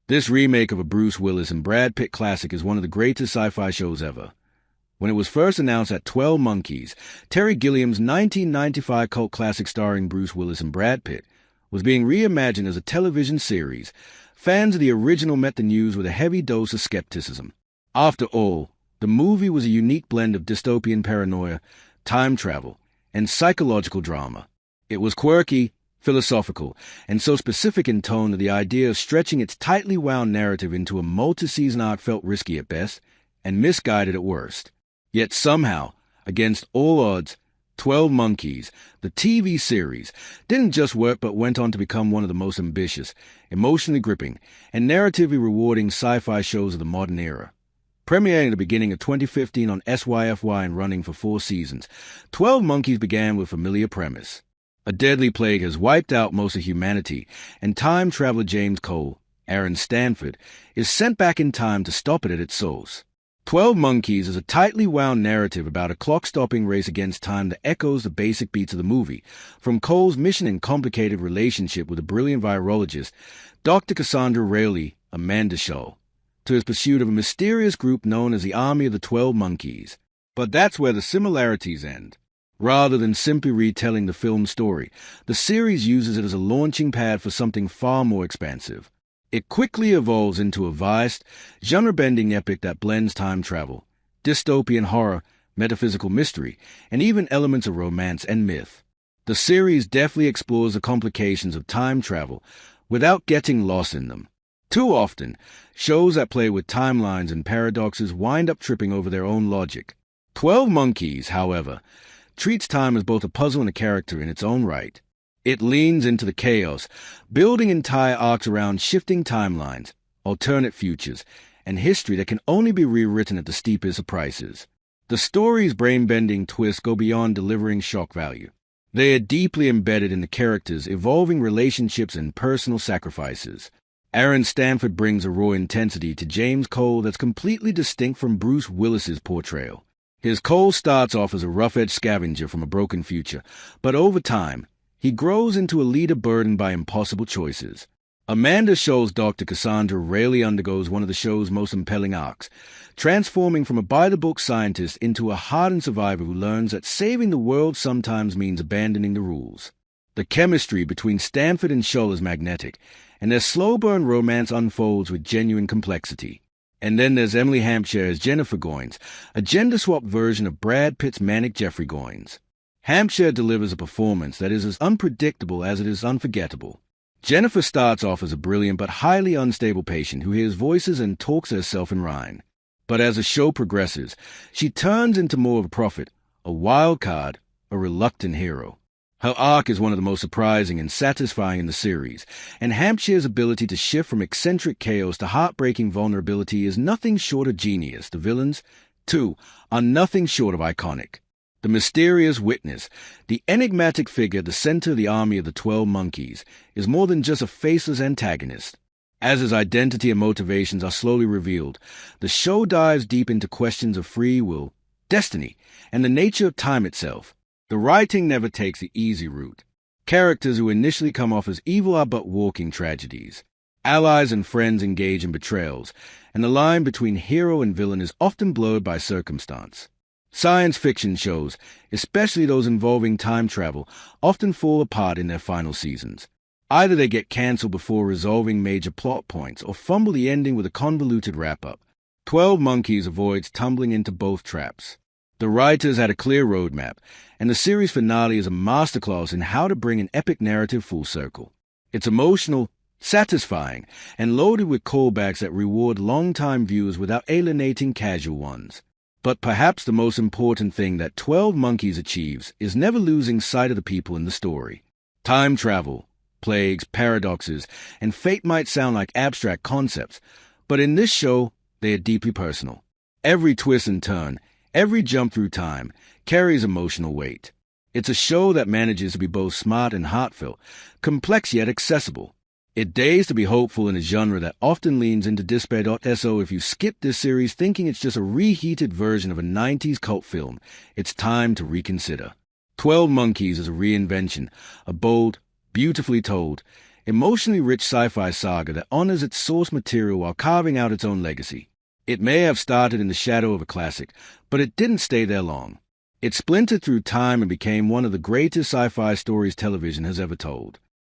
This remake of a Bruce Willis and Brad Pitt classic is one of the greatest sci-fi shows ever. When it was first announced at 12 Monkeys, Terry Gilliam's 1995 cult classic starring Bruce Willis and Brad Pitt was being reimagined as a television series. Fans of the original met the news with a heavy dose of skepticism. After all, the movie was a unique blend of dystopian paranoia, time travel, and psychological drama. It was quirky, philosophical, and so specific in tone that the idea of stretching its tightly wound narrative into a multi-season arc felt risky at best and misguided at worst. Yet somehow, against all odds, 12 Monkeys, the TV series, didn't just work but went on to become one of the most ambitious, emotionally gripping, and narratively rewarding sci-fi shows of the modern era. Premiering at the beginning of 2015 on SYFY and running for 4 seasons, 12 Monkeys began with a familiar premise. A deadly plague has wiped out most of humanity, and time traveler James Cole, Aaron Stanford, is sent back in time to stop it at its source. 12 Monkeys is a tightly wound narrative about a clock-stopping race against time that echoes the basic beats of the movie, from Cole's mission and complicated relationship with a brilliant virologist, Dr. Cassandra Rayleigh, Amanda Shaw, to his pursuit of a mysterious group known as the Army of the 12 Monkeys. But that's where the similarities end. Rather than simply retelling the film's story, the series uses it as a launching pad for something far more expansive. It quickly evolves into a vast, genre-bending epic that blends time travel, dystopian horror, metaphysical mystery, and even elements of romance and myth. The series deftly explores the complications of time travel without getting lost in them. Too often, shows that play with timelines and paradoxes wind up tripping over their own logic. 12 Monkeys, however, treats time as both a puzzle and a character in its own right. It leans into the chaos, building entire arcs around shifting timelines, alternate futures, and history that can only be rewritten at the steepest of prices. The story's brain-bending twists go beyond delivering shock value. They are deeply embedded in the characters' evolving relationships and personal sacrifices. Aaron Stanford brings a raw intensity to James Cole that's completely distinct from Bruce Willis's portrayal. His Cole starts off as a rough-edged scavenger from a broken future, but over time, he grows into a leader burdened by impossible choices. Amanda Shaw's Dr. Cassandra Rayleigh undergoes one of the show's most compelling arcs, transforming from a by-the-book scientist into a hardened survivor who learns that saving the world sometimes means abandoning the rules. The chemistry between Stanford and Shaw is magnetic, and their slow-burn romance unfolds with genuine complexity. And then there's Emily Hampshire as Jennifer Goines, a gender-swapped version of Brad Pitt's manic Jeffrey Goines. Hampshire delivers a performance that is as unpredictable as it is unforgettable. Jennifer starts off as a brilliant but highly unstable patient who hears voices and talks herself in rhyme. But as the show progresses, she turns into more of a prophet, a wild card, a reluctant hero. Her arc is one of the most surprising and satisfying in the series, and Hampshire's ability to shift from eccentric chaos to heartbreaking vulnerability is nothing short of genius. The villains, too, are nothing short of iconic. The mysterious witness, the enigmatic figure at the center of the Army of the 12 Monkeys, is more than just a faceless antagonist. As his identity and motivations are slowly revealed, the show dives deep into questions of free will, destiny, and the nature of time itself. The writing never takes the easy route. Characters who initially come off as evil are but walking tragedies. Allies and friends engage in betrayals, and the line between hero and villain is often blurred by circumstance. Science fiction shows, especially those involving time travel, often fall apart in their final seasons. Either they get cancelled before resolving major plot points or fumble the ending with a convoluted wrap-up. 12 Monkeys avoids tumbling into both traps. The writers had a clear roadmap, and the series finale is a masterclass in how to bring an epic narrative full circle. It's emotional, satisfying, and loaded with callbacks that reward long-time viewers without alienating casual ones. But perhaps the most important thing that 12 Monkeys achieves is never losing sight of the people in the story. Time travel, plagues, paradoxes, and fate might sound like abstract concepts, but in this show, they are deeply personal. Every twist and turn, every jump through time, carries emotional weight. It's a show that manages to be both smart and heartfelt, complex yet accessible. It dares to be hopeful in a genre that often leans into despair. So if you skip this series thinking it's just a reheated version of a 90s cult film, it's time to reconsider. 12 Monkeys is a reinvention, a bold, beautifully told, emotionally rich sci-fi saga that honors its source material while carving out its own legacy. It may have started in the shadow of a classic, but it didn't stay there long. It splintered through time and became one of the greatest sci-fi stories television has ever told.